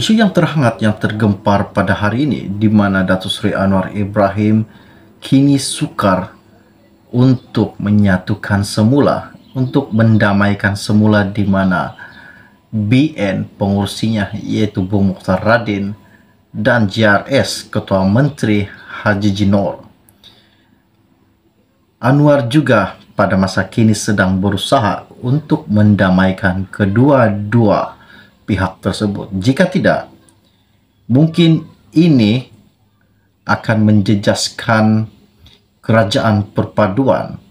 Isu yang terhangat yang tergempar pada hari ini di mana Datuk Seri Anwar Ibrahim kini sukar untuk menyatukan semula, untuk mendamaikan semula di mana BN pengurusinya yaitu Bung Mokhtar Radin dan JRS Ketua Menteri Haji Jinor. Anwar juga pada masa kini sedang berusaha untuk mendamaikan kedua-dua pihak tersebut. Jika tidak, mungkin ini akan menjejaskan kerajaan perpaduan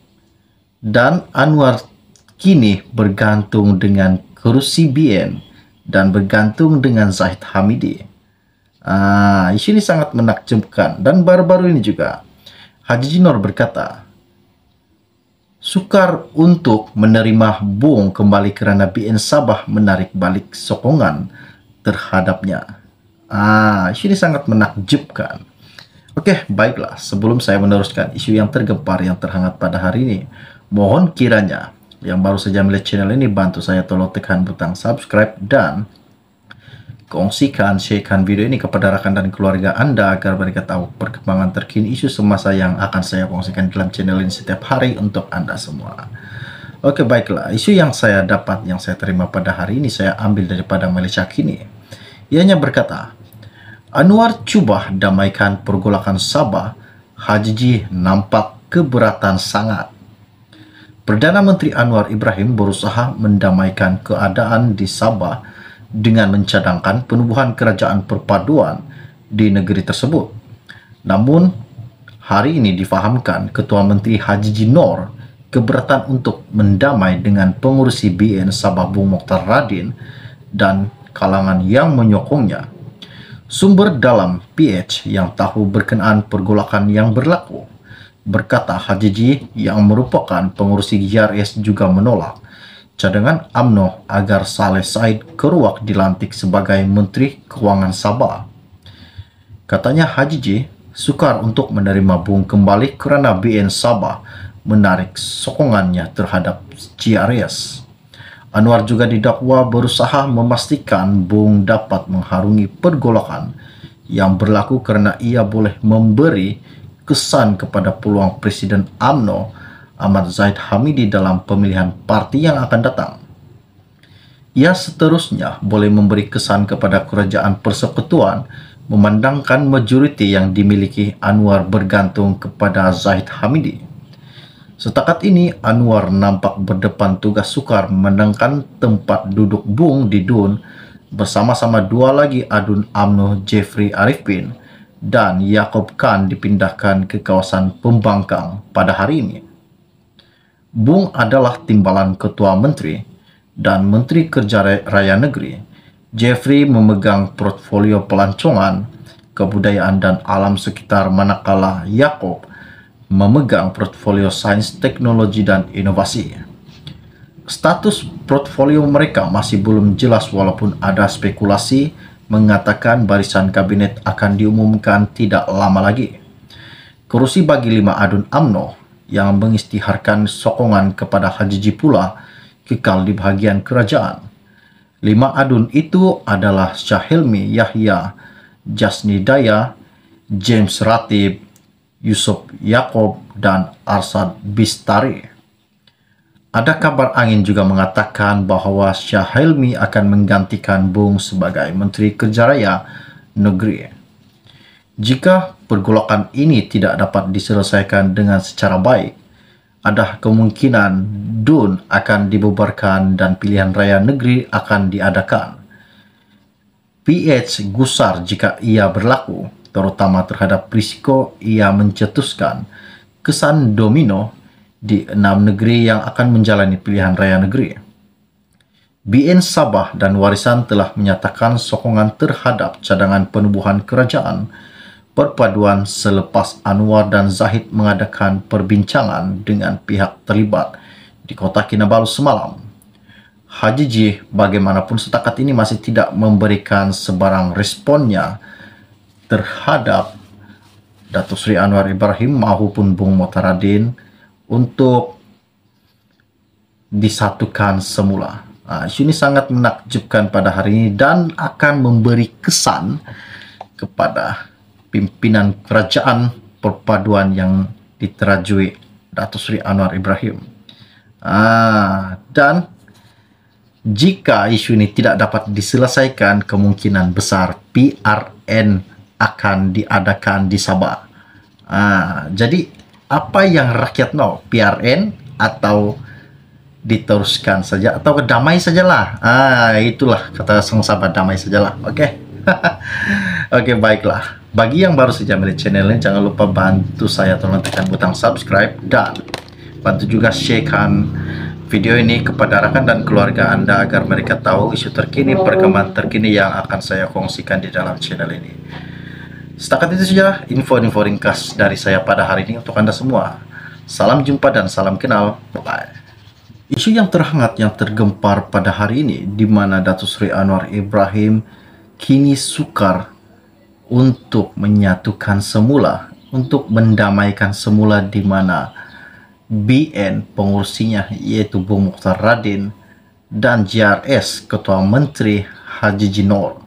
dan Anwar kini bergantung dengan kerusi BN dan bergantung dengan Zahid Hamidi. Isu ini sangat menakjubkan dan baru-baru ini juga Haji Jinor berkata sukar untuk menerima Bung kembali kerana BN Sabah menarik balik sokongan terhadapnya. Isu ini sangat menakjubkan. Oke, baiklah. Sebelum saya meneruskan isu yang tergempar yang terhangat pada hari ini, mohon kiranya yang baru saja melihat channel ini bantu saya tolong tekan butang subscribe dan kongsikan, sharekan video ini kepada rakan dan keluarga Anda agar mereka tahu perkembangan terkini isu semasa yang akan saya kongsikan dalam channel ini setiap hari untuk Anda semua. Oke, baiklah. Isu yang saya dapat, yang saya terima pada hari ini saya ambil daripada Malaysia Kini. Ianya berkata, Anwar cuba damaikan pergolakan Sabah, Haji Ji nampak keberatan sangat. Perdana Menteri Anwar Ibrahim berusaha mendamaikan keadaan di Sabah dengan mencadangkan penubuhan kerajaan perpaduan di negeri tersebut. Namun, hari ini difahamkan Ketua Menteri Haji Jinor keberatan untuk mendamai dengan pengurusi BN Sabah Bung Mokhtar Radin dan kalangan yang menyokongnya. Sumber dalam PH yang tahu berkenaan pergolakan yang berlaku berkata Haji Ji yang merupakan pengurusi JRS juga menolak cadangan UMNO agar Saleh Said Keruak dilantik sebagai Menteri Kewangan Sabah. Katanya Haji Ji sukar untuk menerima Bung kembali kerana BN Sabah menarik sokongannya terhadap JRS. Anwar juga didakwa berusaha memastikan Bung dapat mengharungi pergolakan yang berlaku kerana ia boleh memberi kesan kepada peluang Presiden UMNO Ahmad Zahid Hamidi dalam pemilihan parti yang akan datang. Ia seterusnya boleh memberi kesan kepada kerajaan persekutuan memandangkan majoriti yang dimiliki Anwar bergantung kepada Zahid Hamidi. Setakat ini Anwar nampak berdepan tugas sukar menangkan tempat duduk Bung di DUN bersama-sama dua lagi adun UMNO Jeffrey Arifin dan Yaakob Khan dipindahkan ke kawasan Pembangkang pada hari ini. Bung adalah timbalan Ketua Menteri dan Menteri Kerja Raya Negeri. Jeffrey memegang portfolio pelancongan, kebudayaan dan alam sekitar manakala Yaakob memegang portfolio sains, teknologi dan inovasi. Status portfolio mereka masih belum jelas walaupun ada spekulasi mengatakan barisan kabinet akan diumumkan tidak lama lagi. Kerusi bagi 5 adun UMNO yang mengisytiharkan sokongan kepada Haji Ji pula kekal di bahagian kerajaan. 5 adun itu adalah Syahilmi Yahya, Jasni Daya, James Ratib, Yusuf Yaakob, dan Arsad Bistari. Ada kabar angin juga mengatakan bahawa Syahilmi akan menggantikan Bung sebagai Menteri Kerja Raya Negeri. Jika pergolakan ini tidak dapat diselesaikan dengan secara baik, ada kemungkinan DUN akan dibubarkan dan pilihan raya negeri akan diadakan. PH gusar jika ia berlaku, terutama terhadap risiko ia mencetuskan kesan domino di 6 negeri yang akan menjalani pilihan raya negeri. BN Sabah dan Warisan telah menyatakan sokongan terhadap cadangan penubuhan kerajaan perpaduan selepas Anwar dan Zahid mengadakan perbincangan dengan pihak terlibat di Kota Kinabalu semalam. Haji Ji bagaimanapun setakat ini masih tidak memberikan sebarang responnya terhadap Datuk Seri Anwar Ibrahim maupun Bung Mokhtar Radin untuk disatukan semula. Isu ini sangat menakjubkan pada hari ini dan akan memberi kesan kepada pimpinan kerajaan perpaduan yang diterajui Datuk Seri Anwar Ibrahim. Dan jika isu ini tidak dapat diselesaikan, kemungkinan besar PRN akan diadakan di Sabah. Jadi apa yang rakyat mau? PRN atau diteruskan saja atau damai sajalah. Itulah kata sang sahabat, damai sajalah. Oke. Oke, baiklah. Bagi yang baru saja melihat channel ini, jangan lupa bantu saya tolong tekan butang subscribe dan bantu juga sharekan video ini kepada rekan dan keluarga Anda agar mereka tahu isu terkini, perkembangan terkini yang akan saya kongsikan di dalam channel ini. Setakat itu saja info-info ringkas dari saya pada hari ini untuk Anda semua. Salam jumpa dan salam kenal. Bye-bye. Isu yang terhangat yang tergempar pada hari ini, di mana Datuk Seri Anwar Ibrahim kini sukar untuk menyatukan semula, untuk mendamaikan semula, di mana BN pengurusnya yaitu Bung Mokhtar Radin dan JRS Ketua Menteri Haji Jinor.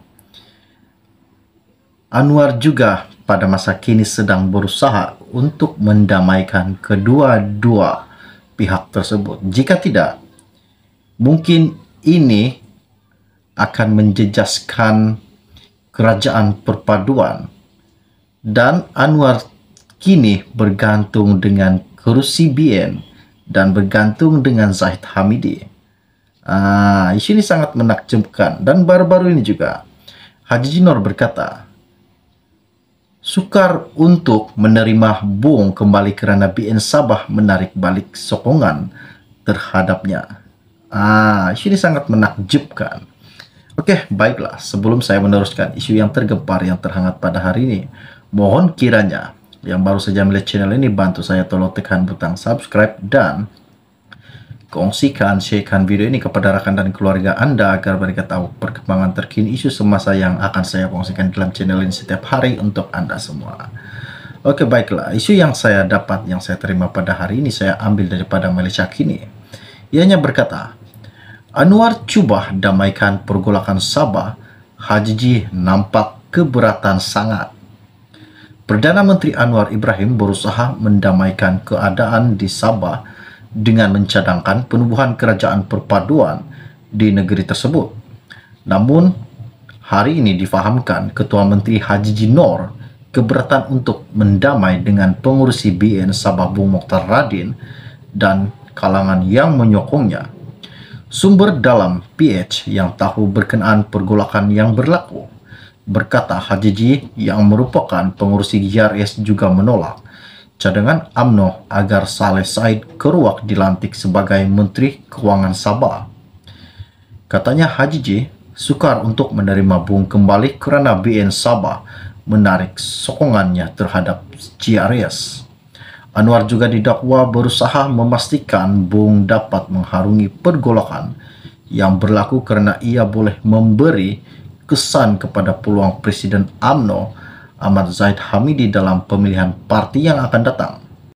Anwar juga pada masa kini sedang berusaha untuk mendamaikan kedua-dua pihak tersebut. Jika tidak, mungkin ini akan menjejaskan kerajaan perpaduan dan Anwar kini bergantung dengan kerusi BN dan bergantung dengan Zahid Hamidi. Isu ini sangat menakjubkan dan baru-baru ini juga Haji Jinor berkata sukar untuk menerima Bung kembali kerana BN Sabah menarik balik sokongan terhadapnya. Isu ini sangat menakjubkan. Oke, baiklah. Sebelum saya meneruskan isu yang tergempar yang terhangat pada hari ini, mohon kiranya yang baru saja melihat channel ini bantu saya tolong tekan butang subscribe dan kongsikan, sharekan video ini kepada rekan dan keluarga Anda agar mereka tahu perkembangan terkini isu semasa yang akan saya kongsikan dalam channel ini setiap hari untuk Anda semua. Oke, baiklah. Isu yang saya dapat, yang saya terima pada hari ini, saya ambil daripada Malaysia Kini. Ianya berkata, Anwar cuba damaikan pergolakan Sabah, Haji Ji nampak keberatan sangat. Perdana Menteri Anwar Ibrahim berusaha mendamaikan keadaan di Sabah dengan mencadangkan penubuhan kerajaan perpaduan di negeri tersebut. Namun, hari ini difahamkan Ketua Menteri Haji Jinor keberatan untuk mendamai dengan pengurusi BN Sabah Bung Mokhtar Radin dan kalangan yang menyokongnya. Sumber dalam PH yang tahu berkenaan pergolakan yang berlaku berkata Haji Ji yang merupakan pengurusi JRS juga menolak cadangan UMNO agar Saleh Said Keruak dilantik sebagai Menteri Kewangan Sabah. Katanya Haji Ji sukar untuk menerima Bung kembali kerana BN Sabah menarik sokongannya terhadap JRS. Anwar juga didakwa berusaha memastikan Bung dapat mengharungi pergolakan yang berlaku kerana ia boleh memberi kesan kepada peluang Presiden UMNO Ahmad Zahid Hamidi dalam pemilihan parti yang akan datang.